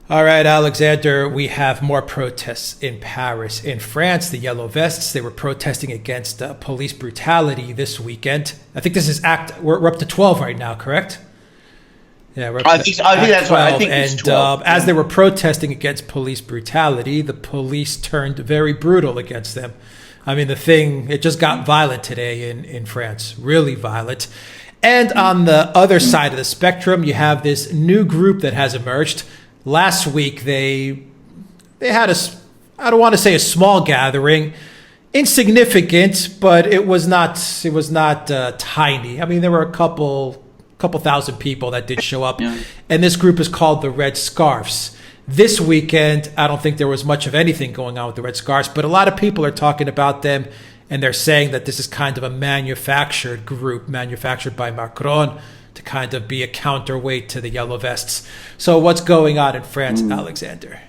All right, Alexander, we have more protests in Paris. In France, the Yellow Vests, they were protesting against police brutality this weekend. I think this is we're up to 12 right now, correct? Yeah, I think that's 12, right. I think and it's 12. As they were protesting against police brutality, the police turned very brutal against them. I mean, it just got violent today in France, really violent. And on the other side of the spectrum, you have this new group that has emerged. Last week, they had I don't want to say a small gathering, insignificant, but it was not tiny. I mean, there were a couple thousand people that did show up, yeah. And this group is called the Red Scarves. This weekend, I don't think there was much of anything going on with the Red Scarves, but a lot of people are talking about them, and they're saying that this is kind of a manufactured group, manufactured by Macron, to kind of be a counterweight to the Yellow Vests. So what's going on in France, Alexander?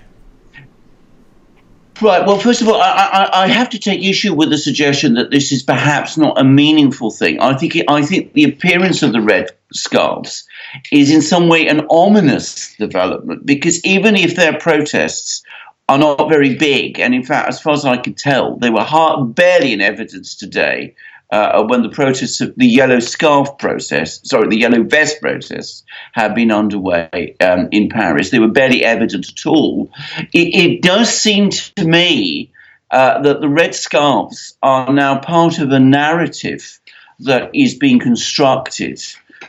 Right. Well, first of all, I have to take issue with the suggestion that this is perhaps not a meaningful thing. I think the appearance of the Red Scarves is in some way an ominous development, because even if their protests are not very big, and in fact, as far as I could tell, they were barely in evidence today, when the protests of the Yellow Vest protests had been underway in Paris. They were barely evident at all. It does seem to me that the Red Scarves are now part of a narrative that is being constructed,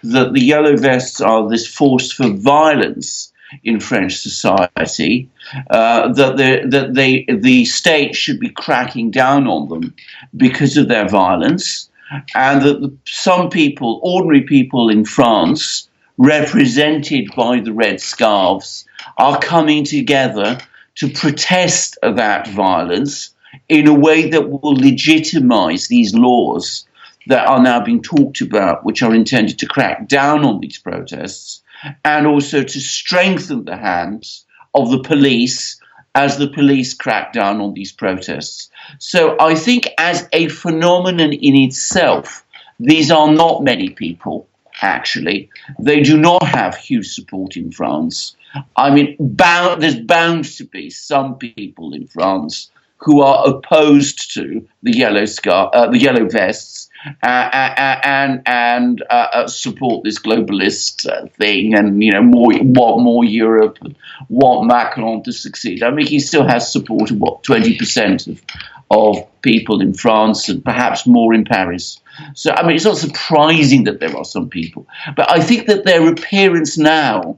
that the Yellow Vests are this force for violence in French society, that the state should be cracking down on them because of their violence, and that some people, ordinary people in France, represented by the Red Scarves, are coming together to protest that violence in a way that will legitimize these laws that are now being talked about, which are intended to crack down on these protests, and also to strengthen the hands of the police as the police crack down on these protests. So I think as a phenomenon in itself, these are not many people, actually. They do not have huge support in France. I mean, there's bound to be some people in France who are opposed to the Yellow Vests, and support this globalist thing, and want more Europe, and want Macron to succeed. I mean, he still has support of 20% of people in France, and perhaps more in Paris. So I mean, it's not surprising that there are some people, but I think that their appearance now,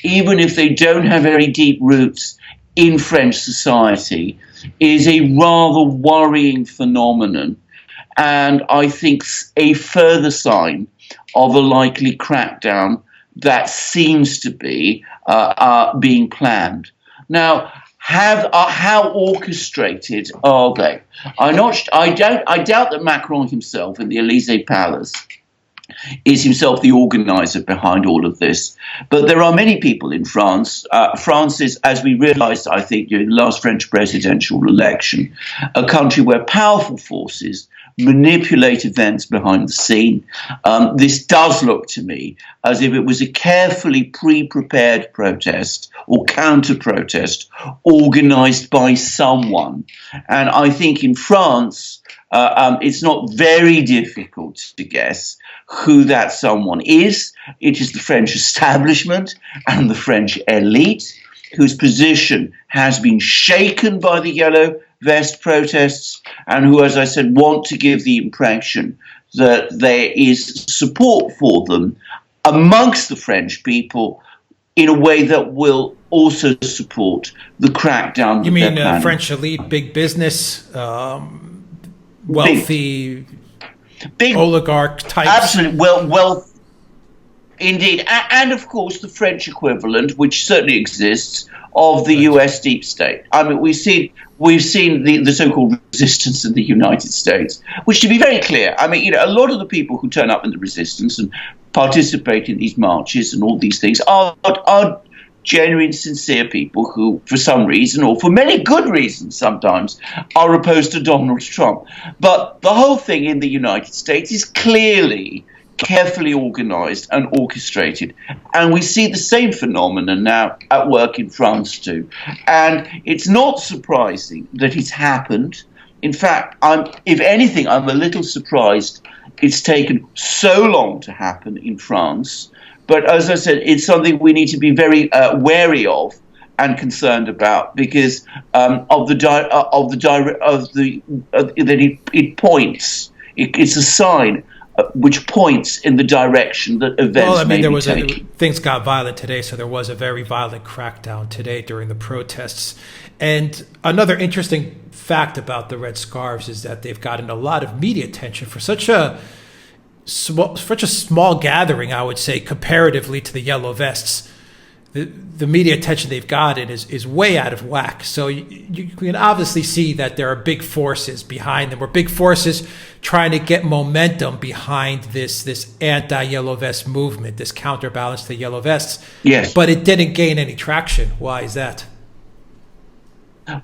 even if they don't have very deep roots in French society, is a rather worrying phenomenon. And I think a further sign of a likely crackdown that seems to be being planned. Now, how orchestrated are they? I doubt that Macron himself in the Élysée Palace is himself the organizer behind all of this. But there are many people in France. France is, as we realized, I think, during the last French presidential election, a country where powerful forces manipulate events behind the scene. This does look to me as if it was a carefully pre-prepared protest or counter-protest organized by someone. And I think in France, it's not very difficult to guess who that someone is. It is the French establishment and the French elite, whose position has been shaken by the Yellow Vest protests, and who, as I said, want to give the impression that there is support for them amongst the French people in a way that will also support the crackdown. You mean French elite, big business, wealthy, big oligarch types? Absolutely, wealth, indeed, and of course the French equivalent, which certainly exists, of the US deep state. I mean, we've seen the so-called resistance in the United States, which, to be very clear, I mean, a lot of the people who turn up in the resistance and participate in these marches and all these things are genuine, sincere people who, for some reason, or for many good reasons sometimes, are opposed to Donald Trump. But the whole thing in the United States is clearly carefully organized and orchestrated. And we see the same phenomenon now at work in France too. And it's not surprising that it's happened. In fact, if anything, I'm a little surprised it's taken so long to happen in France. But as I said, it's something we need to be very wary of and concerned about, because it points. It's a sign which points in the direction that events may be taking. Things got violent today, so there was a very violent crackdown today during the protests. And another interesting fact about the Red Scarves is that they've gotten a lot of media attention for such a small gathering, I would say, comparatively to the Yellow Vests. The media attention they've gotten is way out of whack. So you can obviously see that there are big forces behind them, or big forces trying to get momentum behind this anti-Yellow Vest movement, this counterbalance to the Yellow Vests. Yes. But it didn't gain any traction. Why is that?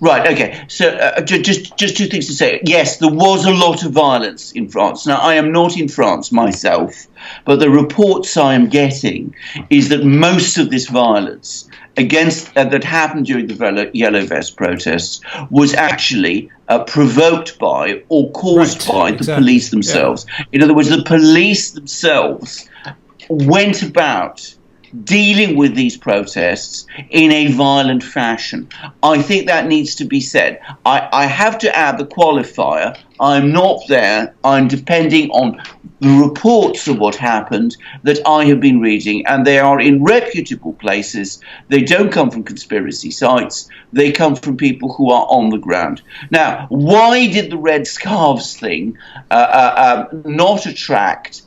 Right, okay. So just two things to say. Yes, there was a lot of violence in France. Now, I am not in France myself, but the reports I am getting is that most of this violence against that happened during the Yellow Vest protests was actually provoked by or caused by the police themselves. Yeah. In other words, the police themselves went about dealing with these protests in a violent fashion. I think that needs to be said. I have to add the qualifier. I'm not there. I'm depending on the reports of what happened that I have been reading, and they are in reputable places. They don't come from conspiracy sites. They come from people who are on the ground. Now, why did the Red Scarves thing not attract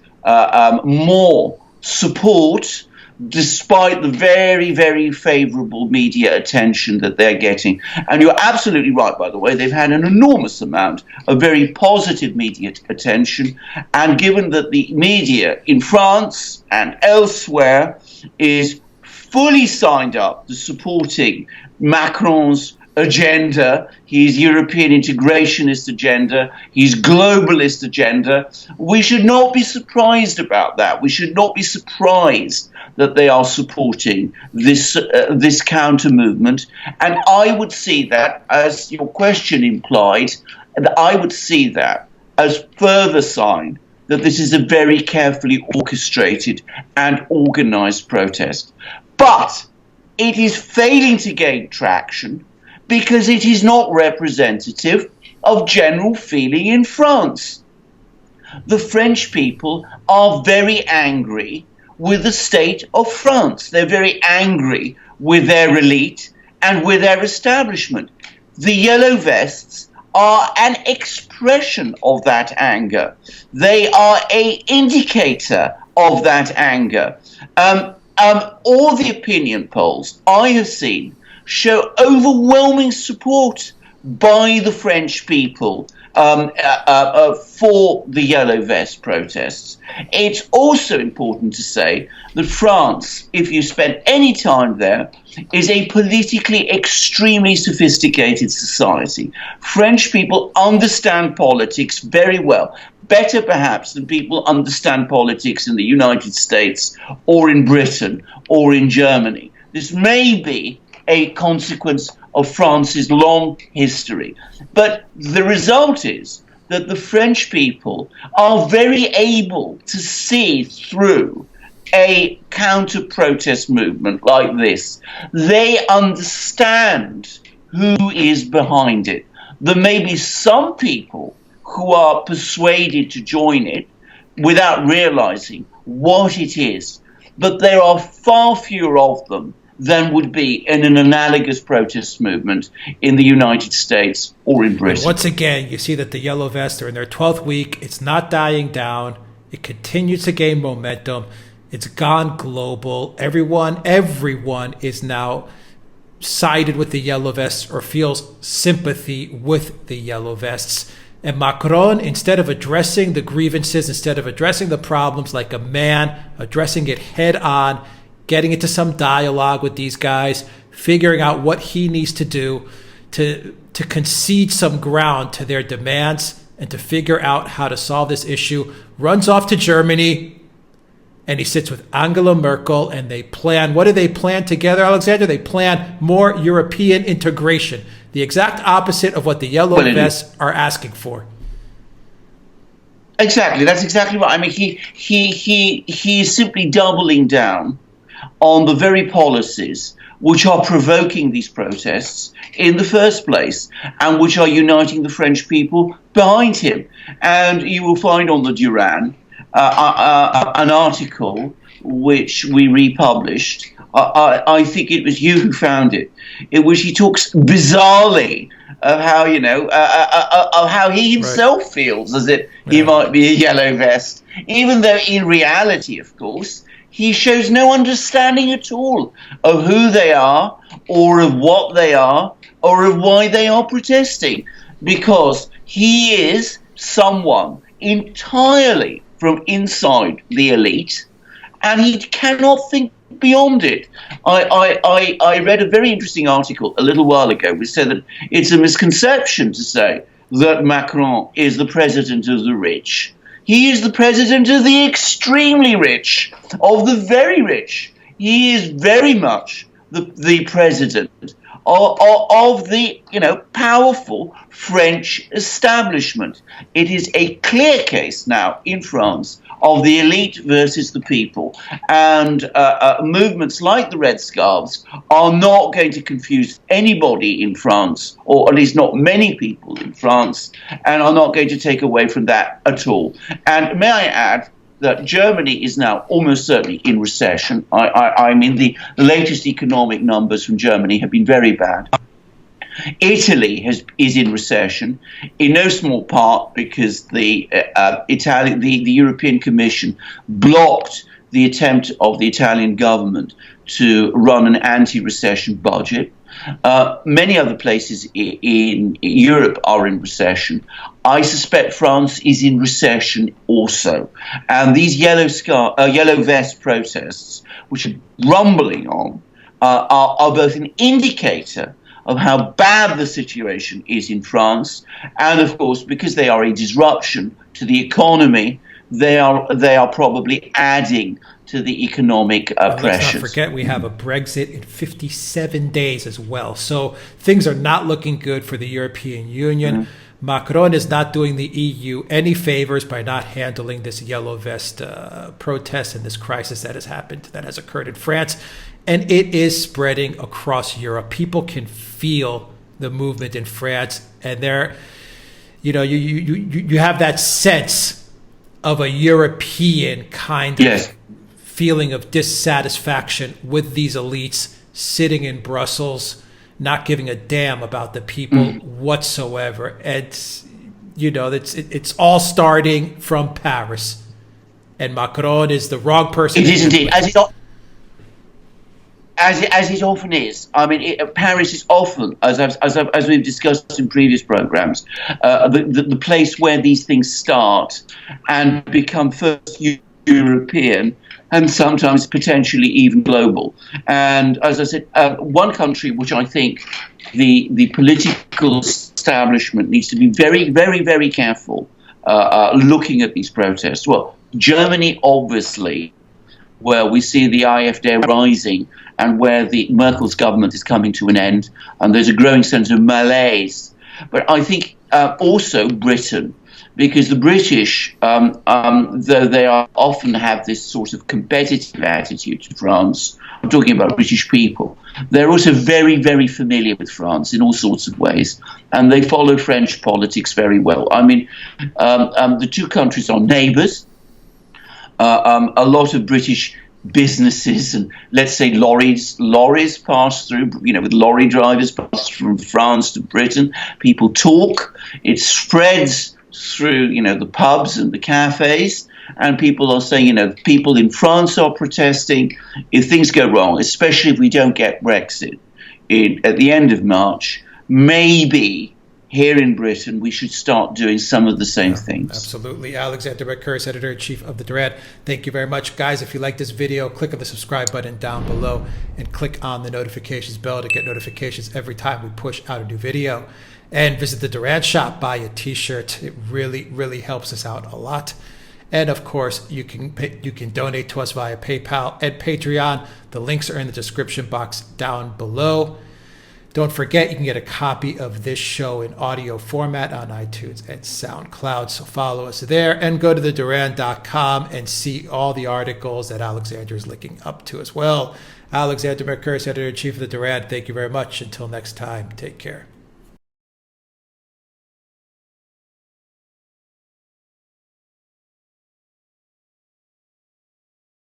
more support, despite the very, very favourable media attention that they're getting? And you're absolutely right, by the way, they've had an enormous amount of very positive media attention. And given that the media in France and elsewhere is fully signed up to supporting Macron's agenda, his European integrationist agenda, his globalist agenda, we should not be surprised about that. We should not be surprised that they are supporting this counter movement. And I would see that, as your question implied, and I would see that as further sign that this is a very carefully orchestrated and organized protest. But it is failing to gain traction because it is not representative of general feeling in France. The French people are very angry with the state of France. They're very angry with their elite and with their establishment. The Yellow Vests are an expression of that anger. They are an indicator of that anger. All the opinion polls I have seen show overwhelming support by the French people for the Yellow Vest protests. It's also important to say that France, if you spend any time there, is a politically extremely sophisticated society. French people understand politics very well, better perhaps than people understand politics in the United States or in Britain or in Germany. This may be a consequence of France's long history. But the result is that the French people are very able to see through a counter-protest movement like this. They understand who is behind it. There may be some people who are persuaded to join it without realizing what it is, but there are far fewer of them than would be in an analogous protest movement in the United States or in Britain. Once again, you see that the Yellow Vests are in their 12th week. It's not dying down. It continues to gain momentum. It's gone global. Everyone is now sided with the Yellow Vests or feels sympathy with the Yellow Vests. And Macron, instead of addressing the grievances, instead of addressing the problems like a man, addressing it head on, getting into some dialogue with these guys, figuring out what he needs to do to concede some ground to their demands and to figure out how to solve this issue, runs off to Germany, and he sits with Angela Merkel, and they plan, what do they plan together, Alexander? They plan more European integration, the exact opposite of what the Yellow Vests are asking for. Exactly, that's exactly right. I mean, he is simply doubling down on the very policies which are provoking these protests in the first place, and which are uniting the French people behind him. And you will find on the Duran an article which we republished. I think it was you who found it, in which he talks bizarrely of how, of how he himself feels as if he might be a yellow vest, even though in reality, of course, he shows no understanding at all of who they are, or of what they are, or of why they are protesting, because he is someone entirely from inside the elite, and he cannot think beyond it. I read a very interesting article a little while ago which said that it's a misconception to say that Macron is the president of the rich. He is the president of the extremely rich, of the very rich. He is very much the president of the powerful French establishment. It is a clear case now in France of the elite versus the people, and movements like the Red Scarves are not going to confuse anybody in France, or at least not many people in France, and are not going to take away from that at all. And may I add that Germany is now almost certainly in recession. I mean, the latest economic numbers from Germany have been very bad. Italy is in recession, in no small part because the European Commission blocked the attempt of the Italian government to run an anti-recession budget. Many other places in Europe are in recession. I suspect France is in recession also. And these yellow vest protests, which are rumbling on, are both an indicator of how bad the situation is in France, and of course, because they are a disruption to the economy, they are probably adding to the economic pressures. Let's not forget we have a Brexit in 57 days as well. So things are not looking good for the European Union. Mm-hmm. Macron is not doing the EU any favors by not handling this yellow vest protest and this crisis that has occurred in France. And it is spreading across Europe. People can feel the movement in France, and you have that sense of a European kind of feeling of dissatisfaction with these elites sitting in Brussels, not giving a damn about the people whatsoever. And it's all starting from Paris, and Macron is the wrong person. It is indeed, as it often is. I mean, Paris is often, as we've discussed in previous programs, the place where these things start and become first European and sometimes potentially even global. And as I said, one country which I think the political establishment needs to be very, very, very careful looking at these protests. Well, Germany, obviously, where we see the AfD rising and where the Merkel's government is coming to an end, and there's a growing sense of malaise. But I think also Britain, because the British, though they often have this sort of competitive attitude to France, I'm talking about British people, they're also very, very familiar with France in all sorts of ways, and they follow French politics very well. I mean, the two countries are neighbours. A lot of British businesses and, let's say, lorries pass through, with lorry drivers pass from France to Britain. People talk. It spreads through, the pubs and the cafes, and people are saying, people in France are protesting. If things go wrong, especially if we don't get Brexit at the end of March, maybe here in Britain, we should start doing some of the same things. Absolutely. Alexander Mercouris, Editor-in-Chief of the Duran. Thank you very much. Guys, if you like this video, click on the subscribe button down below and click on the notifications bell to get notifications every time we push out a new video. And visit the Duran shop, buy a t-shirt. It really, really helps us out a lot. And of course, you can donate to us via PayPal and Patreon. The links are in the description box down below. Don't forget, you can get a copy of this show in audio format on iTunes and Soundcloud. So follow us there and go to theduran.com and see all the articles that Alexander is linking up to as well. Alexander Mercouris, Editor-in-Chief of the Duran, thank you very much. Until next time, take care.